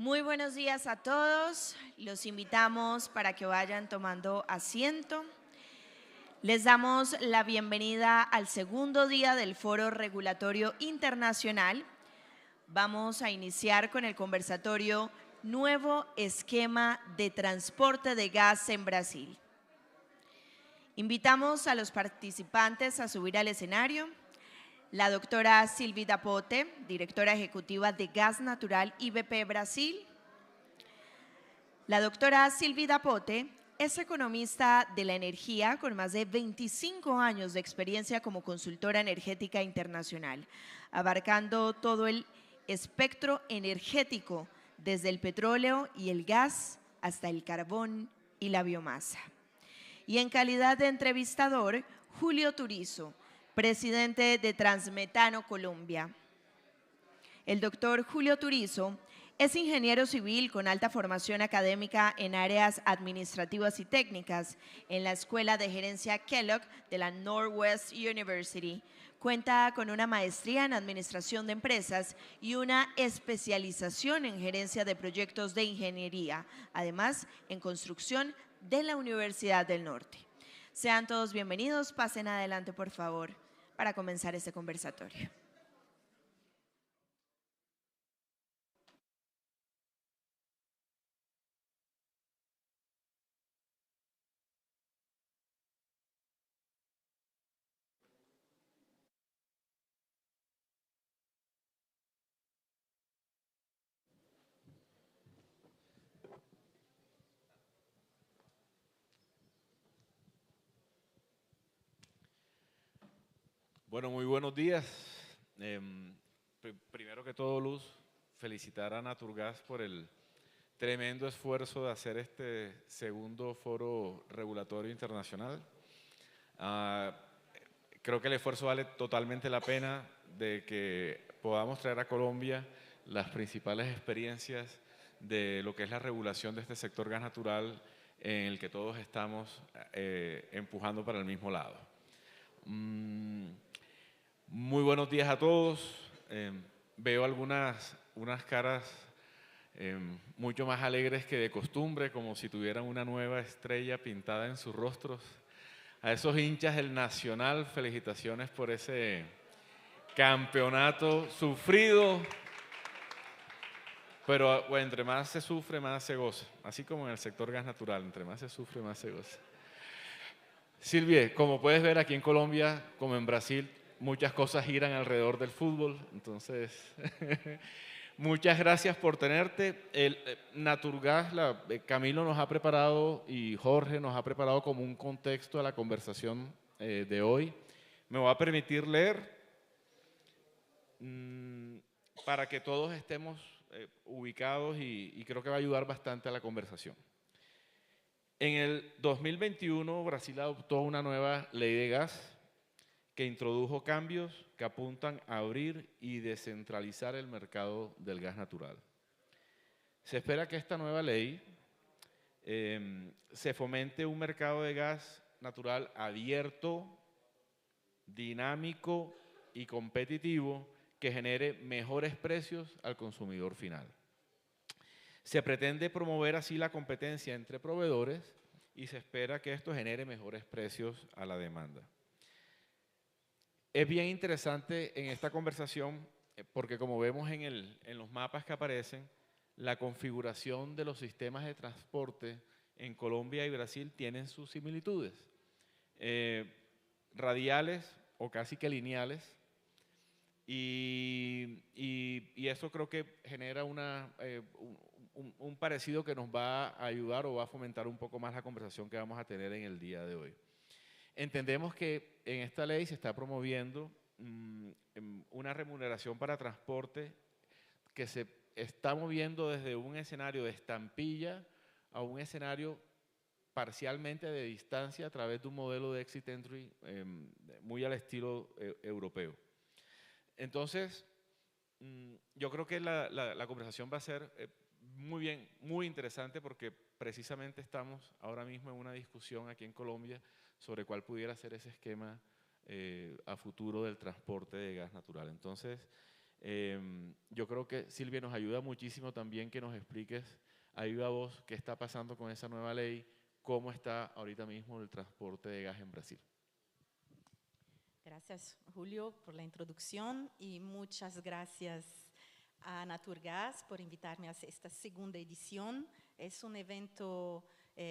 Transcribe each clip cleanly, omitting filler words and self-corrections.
Muy buenos días a todos. Los invitamos para que vayan tomando asiento. Les damos la bienvenida al segundo día del Foro Regulatorio Internacional. Vamos a iniciar con el conversatorio Nuevo Esquema de Transporte de Gas en Brasil. Invitamos a los participantes a subir al escenario. La doctora Sylvie Dapote, directora ejecutiva de Gas Natural IBP Brasil. La doctora Sylvie Dapote es economista de la energía con más de 25 años de experiencia como consultora energética internacional, abarcando todo el espectro energético, desde el petróleo y el gas hasta el carbón y la biomasa. Y en calidad de entrevistador, Julio Turizo, presidente de Transmetano Colombia. El doctor Julio Turizo es ingeniero civil con alta formación académica en áreas administrativas y técnicas en la Escuela de Gerencia Kellogg de la Northwest University. Cuenta con una maestría en administración de empresas y una especialización en gerencia de proyectos de ingeniería, además en construcción de la Universidad del Norte. Sean todos bienvenidos, pasen adelante por favor para comenzar este conversatorio. Bueno, muy buenos días. Primero que todo, Luz, felicitar a Naturgas por el tremendo esfuerzo de hacer este segundo foro regulatorio internacional. Creo que el esfuerzo vale totalmente la pena de que podamos traer a Colombia las principales experiencias de lo que es la regulación de este sector gas natural en el que todos estamos empujando para el mismo lado. Muy buenos días a todos. Veo unas caras mucho más alegres que de costumbre, como si tuvieran una nueva estrella pintada en sus rostros. A esos hinchas del Nacional, felicitaciones por ese campeonato sufrido. Pero bueno, entre más se sufre, más se goza. Así como en el sector gas natural, entre más se sufre, más se goza. Silvia, como puedes ver aquí en Colombia, como en Brasil, muchas cosas giran alrededor del fútbol, entonces muchas gracias por tenerte. Naturgas, Camilo nos ha preparado y Jorge nos ha preparado como un contexto a la conversación de hoy. Me voy a permitir leer para que todos estemos ubicados y creo que va a ayudar bastante a la conversación. En el 2021, Brasil adoptó una nueva ley de gas que introdujo cambios que apuntan a abrir y descentralizar el mercado del gas natural. Se espera que esta nueva ley se fomente un mercado de gas natural abierto, dinámico y competitivo que genere mejores precios al consumidor final. Se pretende promover así la competencia entre proveedores y se espera que esto genere mejores precios a la demanda. Es bien interesante en esta conversación porque como vemos en los mapas que aparecen, la configuración de los sistemas de transporte en Colombia y Brasil tienen sus similitudes. Radiales o casi que lineales, y eso creo que genera un parecido que nos va a ayudar o va a fomentar un poco más la conversación que vamos a tener en el día de hoy. Entendemos que en esta ley se está promoviendo una remuneración para transporte que se está moviendo desde un escenario de estampilla a un escenario parcialmente de distancia a través de un modelo de exit entry muy al estilo europeo. Entonces, yo creo que la conversación va a ser muy interesante porque precisamente estamos ahora mismo en una discusión aquí en Colombia sobre cuál pudiera ser ese esquema a futuro del transporte de gas natural. Entonces, Yo creo que Silvia nos ayuda muchísimo también que nos expliques a viva voz qué está pasando con esa nueva ley, cómo está ahorita mismo el transporte de gas en Brasil. Gracias, Julio, por la introducción y muchas gracias a Naturgas por invitarme a esta segunda edición. Es un evento,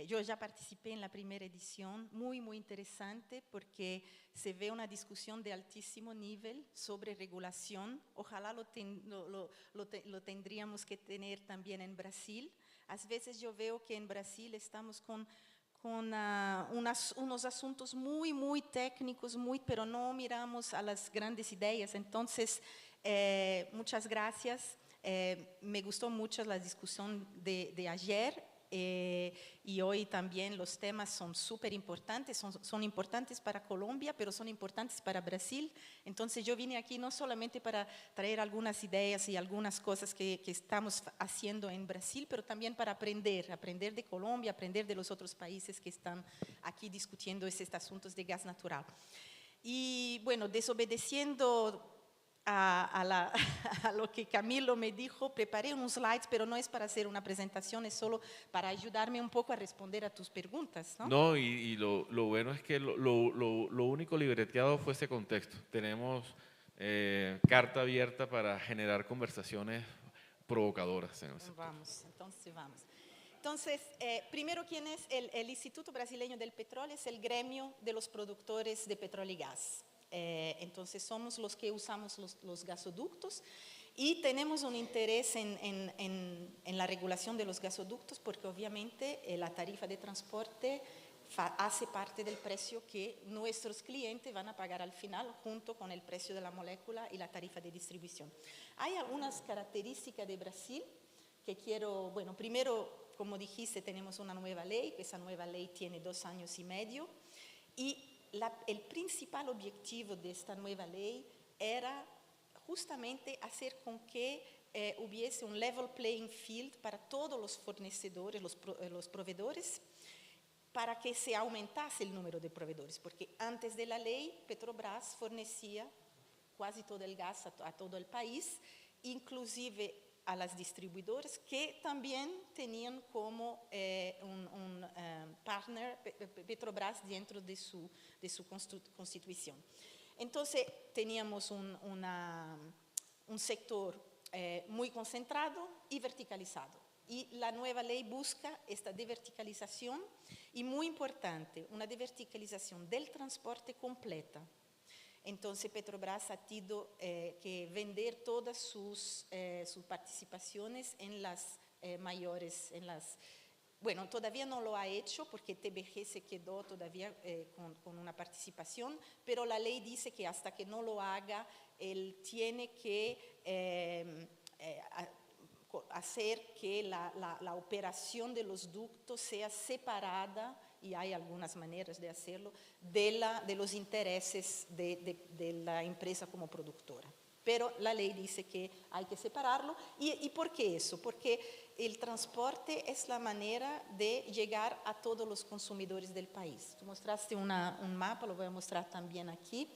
yo ya participé en la primera edición, muy, muy interesante porque se ve una discusión de altísimo nivel sobre regulación. Ojalá lo tendríamos que tener también en Brasil. A veces yo veo que en Brasil estamos con unos asuntos muy, muy técnicos, pero no miramos a las grandes ideas. Entonces, muchas gracias. Me gustó mucho la discusión de ayer y hoy también los temas son súper importantes, son importantes para Colombia, pero son importantes para Brasil. Entonces yo vine aquí no solamente para traer algunas ideas y algunas cosas que estamos haciendo en Brasil, pero también para aprender de Colombia, aprender de los otros países que están aquí discutiendo estos asuntos de gas natural. Y bueno, desobedeciendo a lo que Camilo me dijo, preparé unos slides, pero no es para hacer una presentación, es solo para ayudarme un poco a responder a tus preguntas, ¿no? No, y lo bueno es que lo único libreteado fue ese contexto. Tenemos carta abierta para generar conversaciones provocadoras en el sector. Vamos. Entonces, primero, ¿quién es el Instituto Brasileño del Petróleo? Es el gremio de los productores de petróleo y gas. Entonces somos los que usamos los gasoductos y tenemos un interés en la regulación de los gasoductos porque obviamente la tarifa de transporte hace parte del precio que nuestros clientes van a pagar al final junto con el precio de la molécula y la tarifa de distribución. Hay algunas características de Brasil que quiero, bueno, primero, como dijiste, tenemos una nueva ley, esa nueva ley tiene 2 años y medio y el principal objetivo de esta nueva ley era justamente hacer con que hubiese un level playing field para todos los fornecedores, los proveedores, para que se aumentase el número de proveedores, porque antes de la ley Petrobras fornecía casi todo el gas a todo el país, inclusive a las distribuidoras que también tenían como un partner Petrobras dentro de su constitución. Entonces teníamos un sector muy concentrado y verticalizado. Y la nueva ley busca esta diverticalización y muy importante, una diverticalización del transporte completa. Entonces Petrobras ha tenido que vender todas sus participaciones en las mayores, bueno, todavía no lo ha hecho porque TBG se quedó todavía con una participación, pero la ley dice que hasta que no lo haga, él tiene que hacer que la operación de los ductos sea separada, y hay algunas maneras de hacerlo, de los intereses de la empresa como productora. Pero la ley dice que hay que separarlo. ¿Y por qué eso? Porque el transporte es la manera de llegar a todos los consumidores del país. Tú mostraste un mapa, lo voy a mostrar también aquí.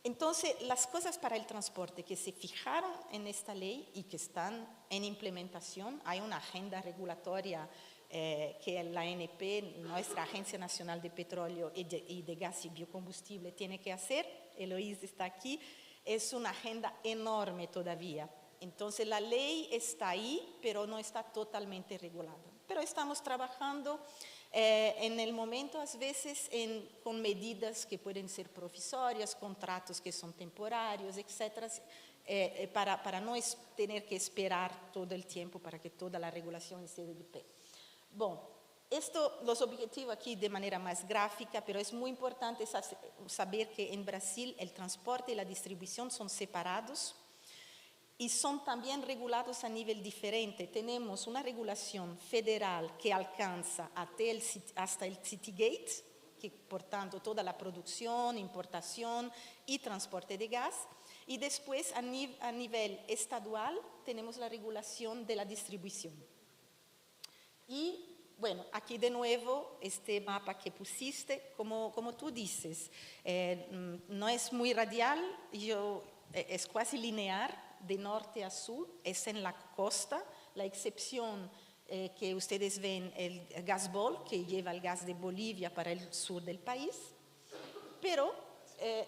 Entonces, las cosas para el transporte que se fijaron en esta ley y que están en implementación, hay una agenda regulatoria que la ANP, nuestra Agencia Nacional de Petróleo y de Gas y Biocombustible, tiene que hacer. Eloísa está aquí. Es una agenda enorme todavía. Entonces, la ley está ahí, pero no está totalmente regulada. Pero estamos trabajando en el momento, a veces, con medidas que pueden ser provisorias, contratos que son temporarios, etcétera, para no tener que esperar todo el tiempo para que toda la regulación esté de pie. Bueno, los objetivos aquí de manera más gráfica, pero es muy importante saber que en Brasil el transporte y la distribución son separados y son también regulados a nivel diferente. Tenemos una regulación federal que alcanza hasta el Citygate, que por tanto toda la producción, importación y transporte de gas, y después a nivel estadual tenemos la regulación de la distribución. Y bueno, aquí de nuevo este mapa que pusiste, como tú dices, no es muy radial, es casi lineal, de norte a sur, es en la costa, la excepción que ustedes ven, el Gasbol, que lleva el gas de Bolivia para el sur del país, pero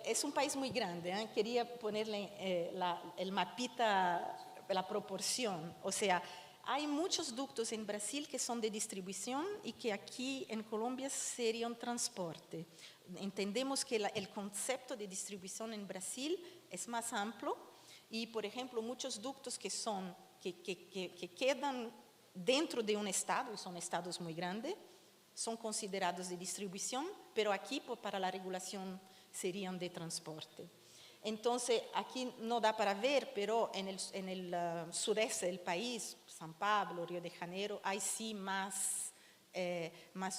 es un país muy grande, ¿eh? Quería ponerle el mapita, la proporción, o sea, hay muchos ductos en Brasil que son de distribución y que aquí en Colombia serían transporte. Entendemos que el concepto de distribución en Brasil es más amplio y, por ejemplo, muchos ductos que quedan dentro de un estado, y son estados muy grandes, son considerados de distribución, pero aquí para la regulación serían de transporte. Entonces, aquí no da para ver, pero en el sureste del país, San Pablo, Río de Janeiro, hay sí más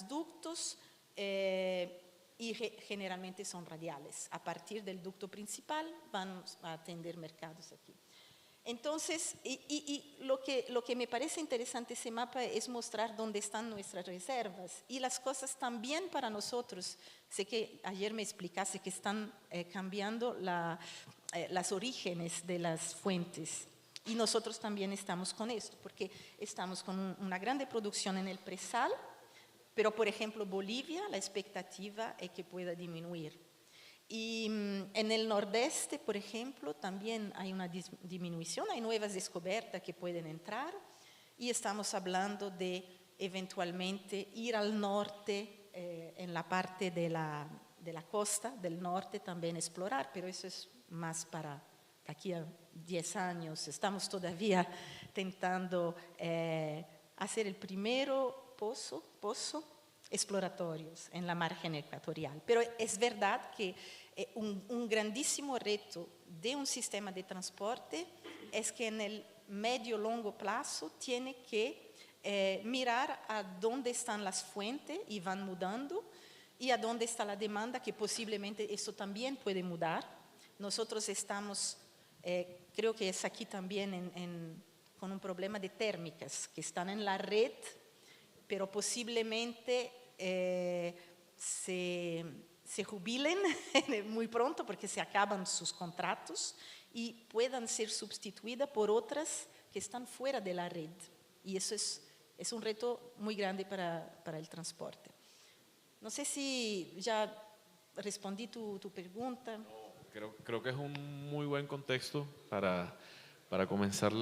ductos y generalmente son radiales. A partir del ducto principal van a atender mercados aquí. Entonces, lo que me parece interesante ese mapa es mostrar dónde están nuestras reservas y las cosas también para nosotros. Sé que ayer me explicaste que están cambiando las orígenes de las fuentes y nosotros también estamos con esto, porque estamos con una grande producción en el presal, pero por ejemplo Bolivia, la expectativa es que pueda disminuir. Y en el nordeste, por ejemplo, también hay una disminución, hay nuevas descubiertas que pueden entrar y estamos hablando de eventualmente ir al norte, en la parte de la costa del norte también explorar, pero eso es más para aquí a 10 años. Estamos todavía intentando hacer el primero pozo exploratorios en la margen ecuatorial. Pero es verdad que un grandísimo reto de un sistema de transporte es que en el medio-largo plazo tiene que mirar a dónde están las fuentes y van mudando y a dónde está la demanda, que posiblemente eso también puede mudar. Nosotros estamos, creo que es aquí también con un problema de térmicas que están en la red, pero posiblemente se jubilen muy pronto porque se acaban sus contratos y puedan ser sustituidas por otras que están fuera de la red. Y eso es un reto muy grande para el transporte. No sé si ya respondí tu pregunta. Creo que es un muy buen contexto para comenzar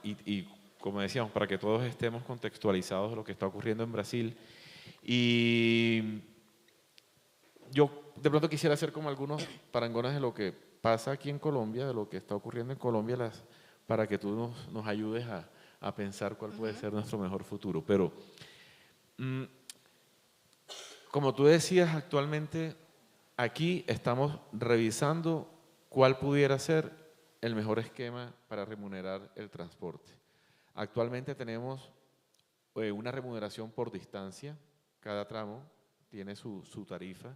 y como decíamos, para que todos estemos contextualizados de lo que está ocurriendo en Brasil. Y yo de pronto quisiera hacer como algunos parangones de lo que pasa aquí en Colombia, de lo que está ocurriendo en Colombia, para que tú nos ayudes a pensar cuál puede ser nuestro mejor futuro. Pero, como tú decías, actualmente aquí estamos revisando cuál pudiera ser el mejor esquema para remunerar el transporte. Actualmente tenemos una remuneración por distancia, cada tramo tiene su tarifa,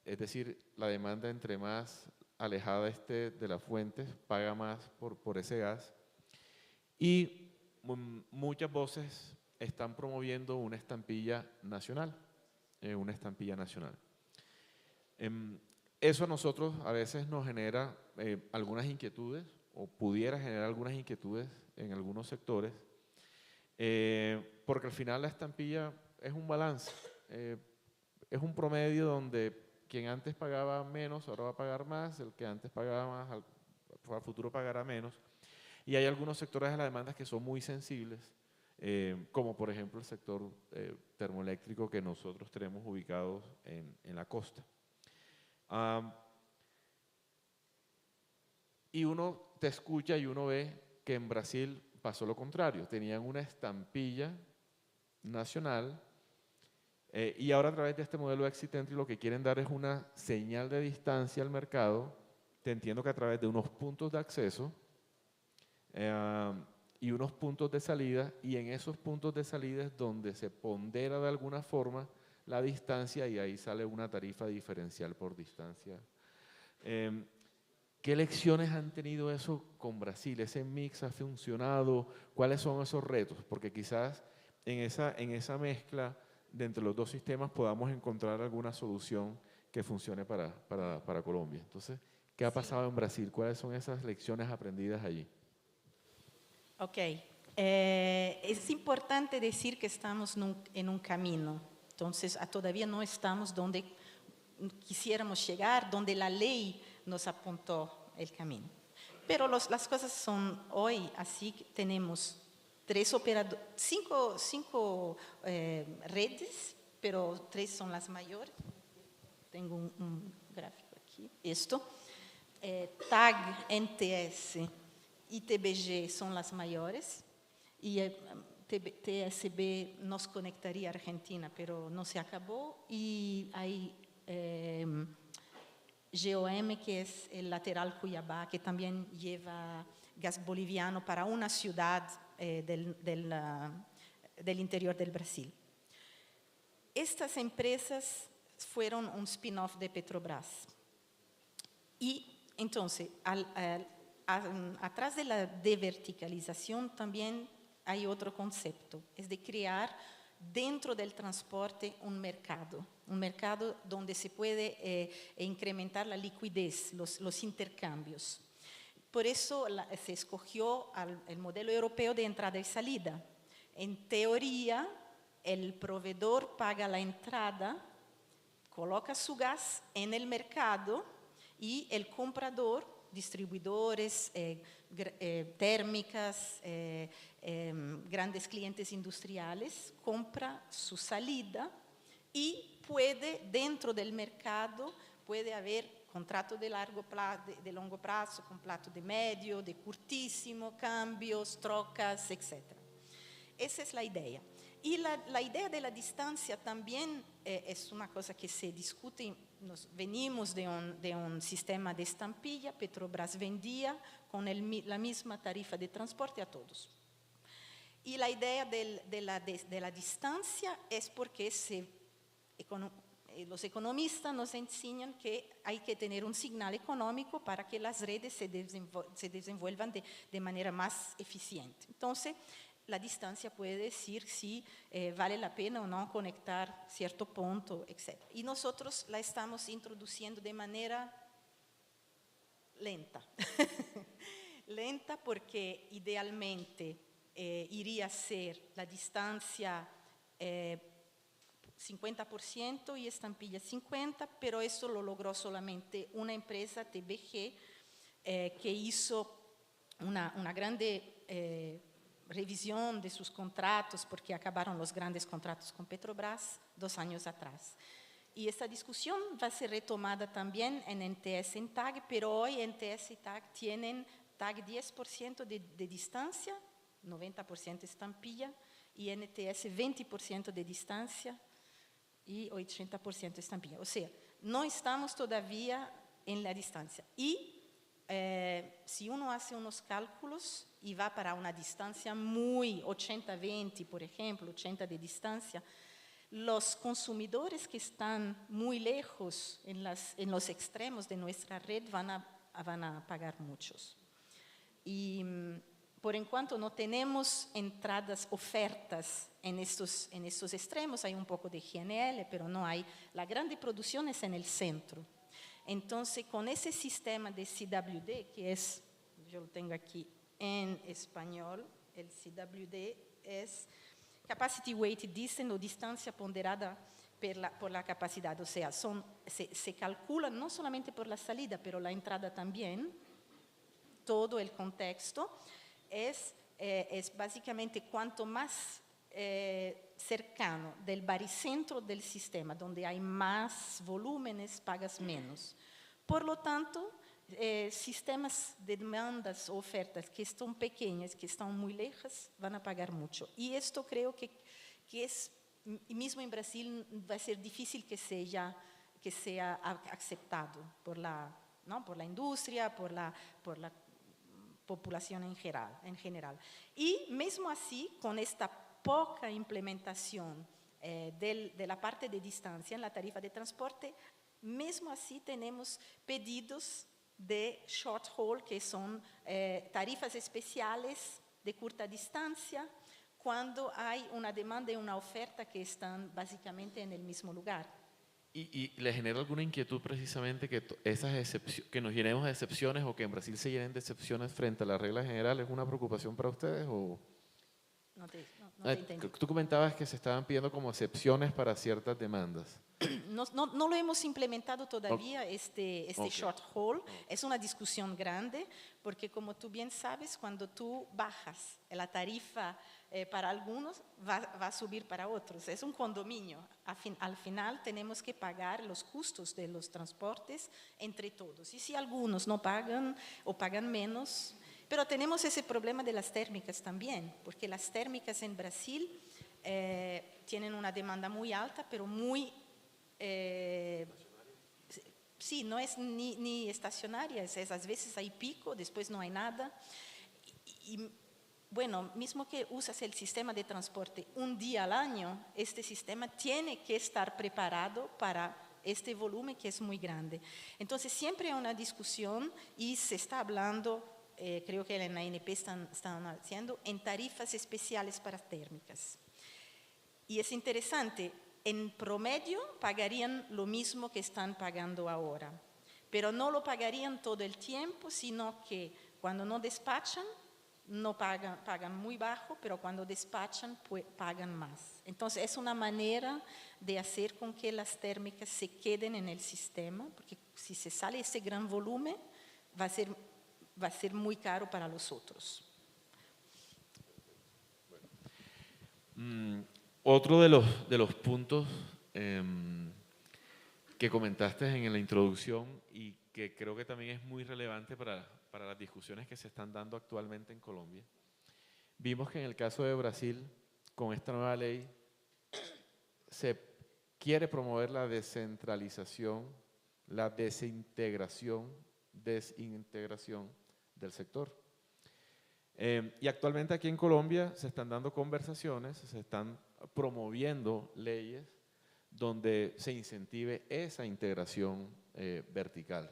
es decir, la demanda entre más alejada esté de las fuentes, paga más por ese gas. Y muchas voces están promoviendo una estampilla nacional, Eso a nosotros a veces nos genera algunas inquietudes, o pudiera generar algunas inquietudes en algunos sectores, porque al final la estampilla es un balance, es un promedio donde quien antes pagaba menos ahora va a pagar más, el que antes pagaba más al futuro pagará menos, y hay algunos sectores de las demandas que son muy sensibles, como por ejemplo el sector termoeléctrico que nosotros tenemos ubicados en la costa. Y uno te escucha y uno ve que en Brasil pasó lo contrario, tenían una estampilla nacional y ahora a través de este modelo Exit Entry lo que quieren dar es una señal de distancia al mercado, te entiendo que a través de unos puntos de acceso y unos puntos de salida, y en esos puntos de salida es donde se pondera de alguna forma la distancia y ahí sale una tarifa diferencial por distancia. ¿Qué lecciones han tenido eso con Brasil? ¿Ese mix ha funcionado? ¿Cuáles son esos retos? Porque quizás en esa mezcla de entre los dos sistemas podamos encontrar alguna solución que funcione para Colombia. Entonces, ¿Qué ha pasado en Brasil? ¿Cuáles son esas lecciones aprendidas allí? Ok. Es importante decir que estamos en un camino. Entonces, todavía no estamos donde quisiéramos llegar, donde la ley nos apuntó el camino. Pero las cosas son hoy así que tenemos cinco redes, pero 3 son las mayores. Tengo un gráfico aquí. Esto. TAG, NTS y TBG son las mayores. Y TSB nos conectaría a Argentina, pero no se acabó. Y hay GOM, que es el lateral Cuiabá, que también lleva gas boliviano para una ciudad del interior del Brasil. Estas empresas fueron un spin-off de Petrobras. Y entonces, atrás de la deverticalización también hay otro concepto, es de crear dentro del transporte un mercado donde se puede incrementar la liquidez, los intercambios. Por eso se escogió el modelo europeo de entrada y salida. En teoría, el proveedor paga la entrada, coloca su gas en el mercado y el comprador, distribuidores, térmicas, grandes clientes industriales, compra su salida y puede, dentro del mercado, puede haber contrato de longo plazo, contrato de medio, de curtísimo, cambios, trocas, etc. Esa es la idea. Y la idea de la distancia también es una cosa que se discute. Venimos de un sistema de estampilla. Petrobras vendía con la misma tarifa de transporte a todos. Y la idea de la distancia es porque los economistas nos enseñan que hay que tener un signal económico para que las redes se desenvuelvan de manera más eficiente. Entonces, la distancia puede decir si vale la pena o no conectar cierto punto, etc. Y nosotros la estamos introduciendo de manera lenta. Lenta porque idealmente iría a ser la distancia 50% y estampilla 50%, pero eso lo logró solamente una empresa, TBG, que hizo una grande revisión de sus contratos, porque acabaron los grandes contratos con Petrobras 2 años atrás. Y esta discusión va a ser retomada también en NTS y TAG, pero hoy NTS y TAG tienen TAG 10% de distancia, 90% estampilla, y NTS 20% de distancia y 80% estampilla. O sea, no estamos todavía en la distancia. Y si uno hace unos cálculos y va para una distancia muy 80-20, por ejemplo, 80 de distancia, los consumidores que están muy lejos en los extremos de nuestra red van a pagar muchos. Y por en cuanto no tenemos ofertas en estos extremos, hay un poco de GNL, pero no hay. La grande producción es en el centro. Entonces, con ese sistema de CWD, que es, yo lo tengo aquí en español, el CWD es Capacity Weighted Distance o distancia ponderada por la capacidad. O sea, se calcula no solamente por la salida, pero la entrada también. Todo el contexto es básicamente cuanto más cercano del baricentro del sistema, donde hay más volúmenes, pagas menos. Por lo tanto, sistemas de demandas o ofertas que están pequeñas, que están muy lejas, van a pagar mucho. Y esto creo que es, mismo en Brasil, va a ser difícil que sea aceptado por la industria, por la población en general. Y mismo así, con esta poca implementación de la parte de distancia en la tarifa de transporte, mismo así tenemos pedidos de short haul, que son tarifas especiales de corta distancia, cuando hay una demanda y una oferta que están básicamente en el mismo lugar. ¿Y le genera alguna inquietud precisamente que que nos llenemos de excepciones o que en Brasil se llenen de excepciones frente a la regla general? ¿Es una preocupación para ustedes? No te entendí. Tú comentabas que se estaban pidiendo como excepciones para ciertas demandas. No lo hemos implementado todavía, este Ok. short haul. Es una discusión grande, porque como tú bien sabes, cuando tú bajas la tarifa para algunos, va a subir para otros. Es un condominio. Al final tenemos que pagar los costos de los transportes entre todos. Y si algunos no pagan o pagan menos, pero tenemos ese problema de las térmicas también, porque las térmicas en Brasil tienen una demanda muy alta, pero muy... sí, no es ni estacionaria, a veces hay pico, después no hay nada. Y bueno, mismo que usas el sistema de transporte un día al año, este sistema tiene que estar preparado para este volumen que es muy grande. Entonces siempre hay una discusión y se está hablando, creo que en la ANP están haciendo, en tarifas especiales para térmicas. Y es interesante, en promedio pagarían lo mismo que están pagando ahora, pero no lo pagarían todo el tiempo, sino que cuando no despachan, no pagan muy bajo, pero cuando despachan pagan más. Entonces es una manera de hacer con que las térmicas se queden en el sistema, porque si se sale ese gran volumen, va a ser muy caro para los otros. Otro de los puntos que comentaste en la introducción y que creo que también es muy relevante para las discusiones que se están dando actualmente en Colombia. Vimos que en el caso de Brasil, con esta nueva ley, se quiere promover la descentralización, la desintegración del sector. Y actualmente aquí en Colombia se están dando conversaciones, se están promoviendo leyes donde se incentive esa integración vertical.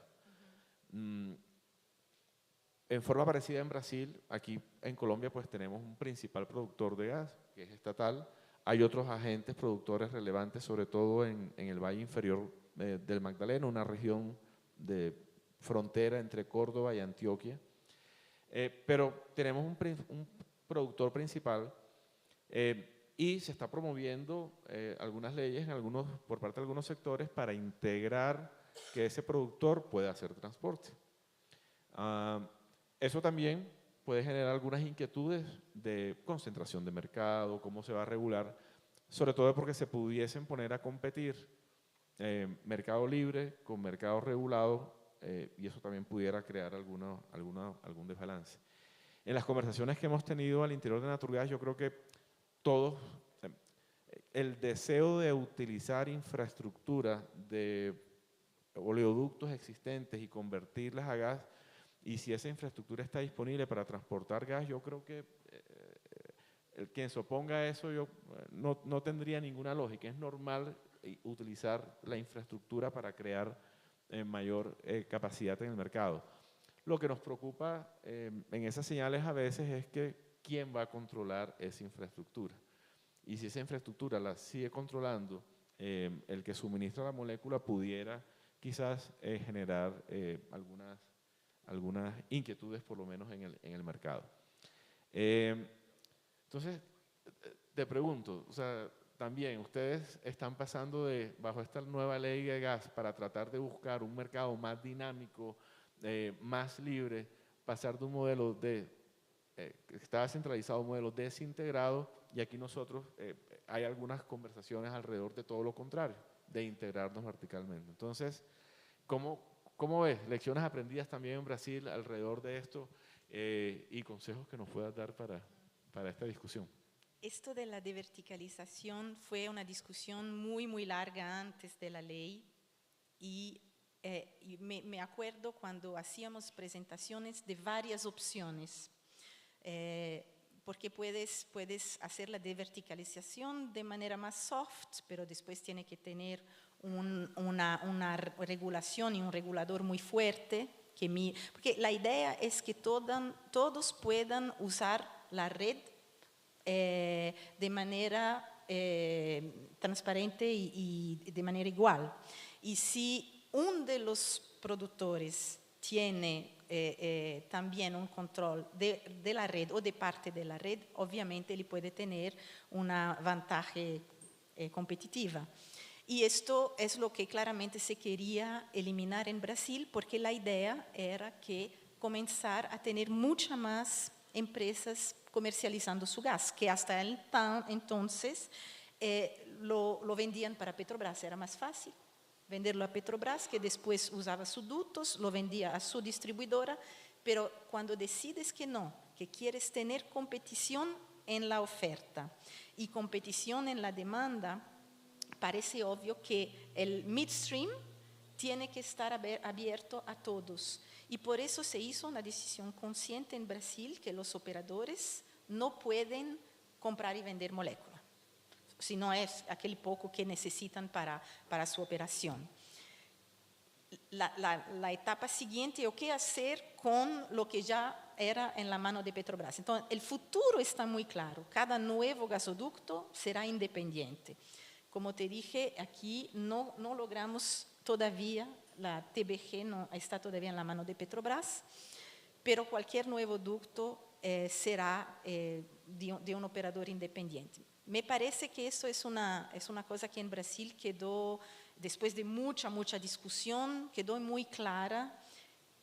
En forma parecida en Brasil, aquí en Colombia pues tenemos un principal productor de gas, que es estatal. Hay otros agentes productores relevantes, sobre todo en el valle inferior del Magdalena, una región de frontera entre Córdoba y Antioquia. Pero tenemos un productor principal y se está promoviendo algunas leyes por parte de algunos sectores para integrar que ese productor pueda hacer transporte. Eso también puede generar algunas inquietudes de concentración de mercado, cómo se va a regular, sobre todo porque se pudiesen poner a competir mercado libre con mercado regulado y eso también pudiera crear algún desbalance. En las conversaciones que hemos tenido al interior de Naturgas, yo creo que todos, el deseo de utilizar infraestructura de oleoductos existentes y convertirlas a gas, y si esa infraestructura está disponible para transportar gas, yo creo que quien se oponga a eso no tendría ninguna lógica. Es normal utilizar la infraestructura para crear mayor capacidad en el mercado. Lo que nos preocupa en esas señales a veces es que quién va a controlar esa infraestructura. Y si esa infraestructura la sigue controlando, el que suministra la molécula pudiera quizás generar algunas inquietudes por lo menos en el mercado. Entonces, te pregunto, o sea, también ustedes están pasando bajo esta nueva ley de gas para tratar de buscar un mercado más dinámico, más libre, pasar de un modelo que estaba centralizado a un modelo desintegrado, y aquí nosotros hay algunas conversaciones alrededor de todo lo contrario, de integrarnos verticalmente. Entonces, ¿cómo ves? Lecciones aprendidas también en Brasil alrededor de esto y consejos que nos puedas dar para esta discusión. Esto de la deverticalización fue una discusión muy, muy larga antes de la ley y me acuerdo cuando hacíamos presentaciones de varias opciones, porque puedes hacer la deverticalización de manera más soft, pero después tiene que tener una regulación y un regulador muy fuerte, porque la idea es que todos puedan usar la red de manera transparente y de manera igual. Y si uno de los productores tiene también un control de la red o de parte de la red, obviamente él puede tener una ventaja competitiva. Y esto es lo que claramente se quería eliminar en Brasil, porque la idea era que comenzar a tener muchas más empresas comercializando su gas, que hasta entonces lo vendían para Petrobras. Era más fácil venderlo a Petrobras, que después usaba sus ductos, lo vendía a su distribuidora, pero cuando decides que no, que quieres tener competición en la oferta y competición en la demanda, parece obvio que el midstream tiene que estar abierto a todos. Y por eso se hizo una decisión consciente en Brasil que los operadores no pueden comprar y vender molécula, si no es aquel poco que necesitan para su operación. La etapa siguiente, ¿qué hacer con lo que ya era en la mano de Petrobras? Entonces, el futuro está muy claro. Cada nuevo gasoducto será independiente. Como te dije, aquí no logramos todavía, la TBG no está todavía en la mano de Petrobras, pero cualquier nuevo ducto será de un operador independiente. Me parece que eso es una cosa que en Brasil quedó, después de mucha discusión, quedó muy clara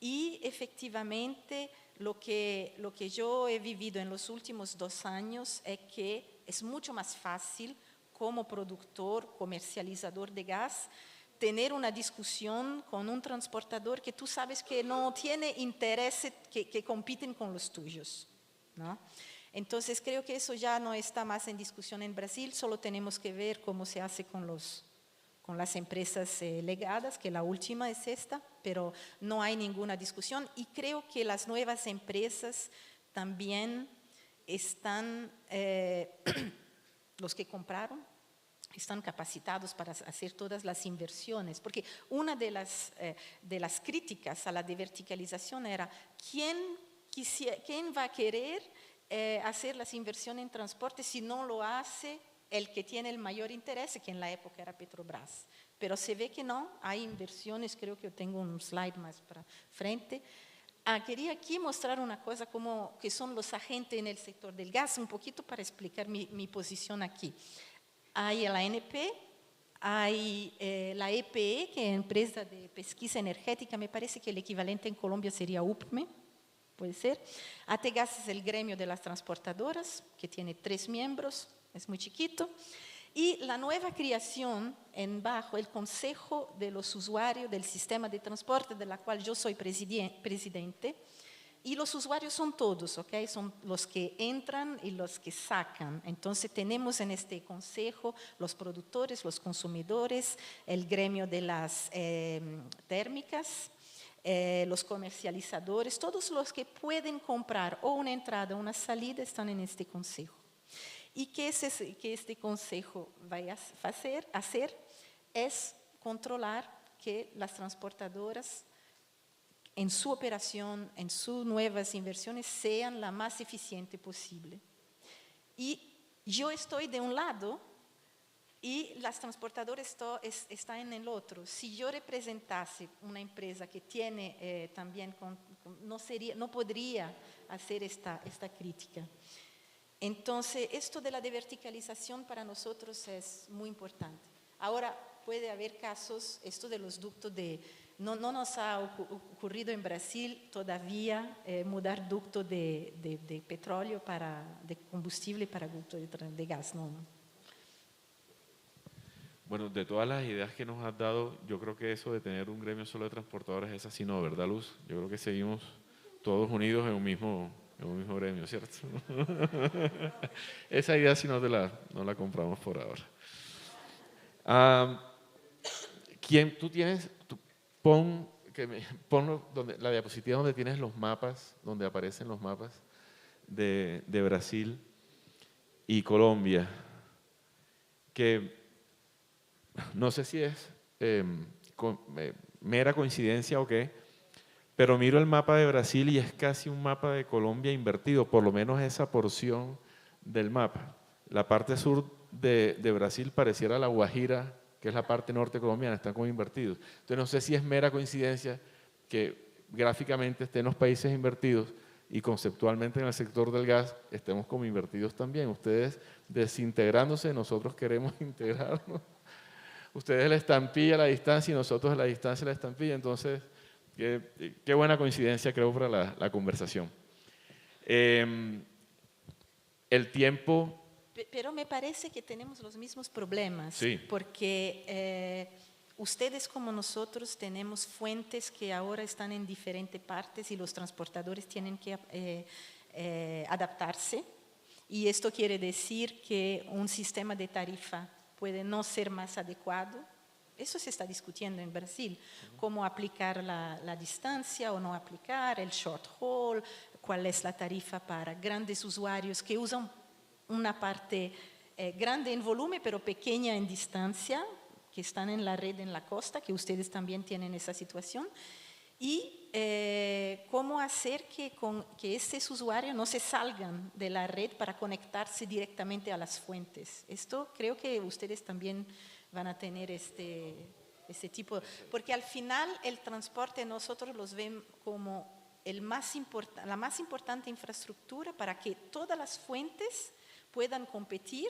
y efectivamente lo que yo he vivido en los últimos 2 años es que es mucho más fácil como productor, comercializador de gas, tener una discusión con un transportador que tú sabes que no tiene intereses que compiten con los tuyos, ¿no? Entonces creo que eso ya no está más en discusión en Brasil, solo tenemos que ver cómo se hace con las empresas legadas, que la última es esta, pero no hay ninguna discusión y creo que las nuevas empresas también están, los que compraron, están capacitados para hacer todas las inversiones, porque una de las críticas a la verticalización era ¿quién va a querer hacer las inversiones en transporte si no lo hace el que tiene el mayor interés, que en la época era Petrobras? Pero se ve que no, hay inversiones, creo que yo tengo un slide más para frente. Quería aquí mostrar una cosa como que son los agentes en el sector del gas, un poquito para explicar mi posición aquí. Hay la ANP, hay la EPE, que es Empresa de Pesquisa Energética, me parece que el equivalente en Colombia sería UPME, puede ser. ATGAS es el gremio de las transportadoras, que tiene 3 miembros, es muy chiquito. Y la nueva creación en bajo, el Consejo de los Usuarios del Sistema de Transporte, de la cual yo soy presidente. Y los usuarios son todos, ¿ok? Son los que entran y los que sacan. Entonces tenemos en este consejo los productores, los consumidores, el gremio de las térmicas, los comercializadores, todos los que pueden comprar o una entrada o una salida están en este consejo. ¿Y qué este consejo va a hacer? Es controlar que las transportadoras en su operación, en sus nuevas inversiones, sean la más eficiente posible. Y yo estoy de un lado y las transportadoras están en el otro. Si yo representase una empresa que tiene también, no podría hacer esta crítica. Entonces, esto de la verticalización para nosotros es muy importante. Ahora, puede haber casos, esto de los ductos no nos ha ocurrido en Brasil todavía mudar ducto de petróleo de combustible para ducto de gas. No. Bueno, de todas las ideas que nos has dado, yo creo que eso de tener un gremio solo de transportadores es así, ¿no? ¿Verdad, Luz? Yo creo que seguimos todos unidos en un mismo gremio, ¿cierto? Esa idea sí no la compramos por ahora. ¿Quién tú tienes? Pon la diapositiva donde tienes los mapas, donde aparecen los mapas de Brasil y Colombia, que no sé si es mera coincidencia o qué, pero miro el mapa de Brasil y es casi un mapa de Colombia invertido, por lo menos esa porción del mapa. la parte sur de Brasil pareciera la Guajira, que es la parte norte colombiana, están como invertidos. Entonces no sé si es mera coincidencia que gráficamente estén los países invertidos y conceptualmente en el sector del gas estemos como invertidos también. Ustedes desintegrándose, nosotros queremos integrarnos. Ustedes la estampilla a la distancia y nosotros a la distancia la estampilla. Entonces, qué buena coincidencia creo para la conversación. El tiempo... Pero me parece que tenemos los mismos problemas, Sí. porque ustedes como nosotros tenemos fuentes que ahora están en diferentes partes y los transportadores tienen que adaptarse. Y esto quiere decir que un sistema de tarifa puede no ser más adecuado. Eso se está discutiendo en Brasil, cómo aplicar la distancia o no aplicar, el short haul, cuál es la tarifa para grandes usuarios que usan una parte grande en volumen pero pequeña en distancia, que están en la red en la costa, que ustedes también tienen esa situación, y cómo hacer que estos usuarios no se salgan de la red para conectarse directamente a las fuentes. Esto creo que ustedes también van a tener este tipo, porque al final el transporte nosotros los vemos como la más importante infraestructura para que todas las fuentes puedan competir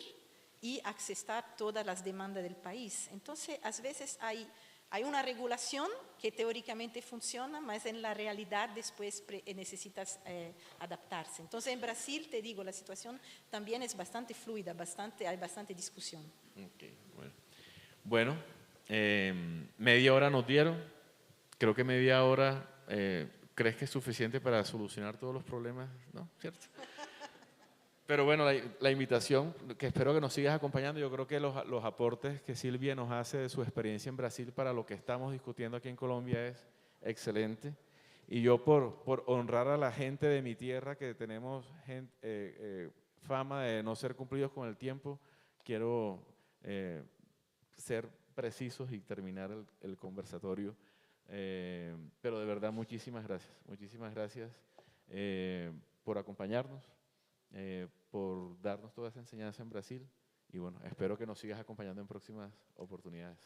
y accesar todas las demandas del país. Entonces, a veces hay una regulación que teóricamente funciona, mas en la realidad después necesitas adaptarse. Entonces, en Brasil, te digo, la situación también es bastante fluida, hay bastante discusión. Okay, bueno, media hora nos dieron. Creo que media hora, ¿crees que es suficiente para solucionar todos los problemas? ¿No? ¿Cierto? Pero bueno, la invitación, que espero que nos sigas acompañando, yo creo que los aportes que Silvia nos hace de su experiencia en Brasil para lo que estamos discutiendo aquí en Colombia es excelente. Y yo por honrar a la gente de mi tierra, que tenemos fama de no ser cumplidos con el tiempo, quiero ser precisos y terminar el conversatorio. Pero de verdad, muchísimas gracias por acompañarnos. Por darnos toda esa enseñanza en Brasil y bueno, espero que nos sigas acompañando en próximas oportunidades.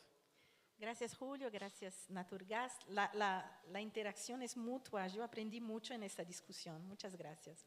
Gracias Julio, gracias Naturgas. La interacción es mutua, yo aprendí mucho en esta discusión. Muchas gracias.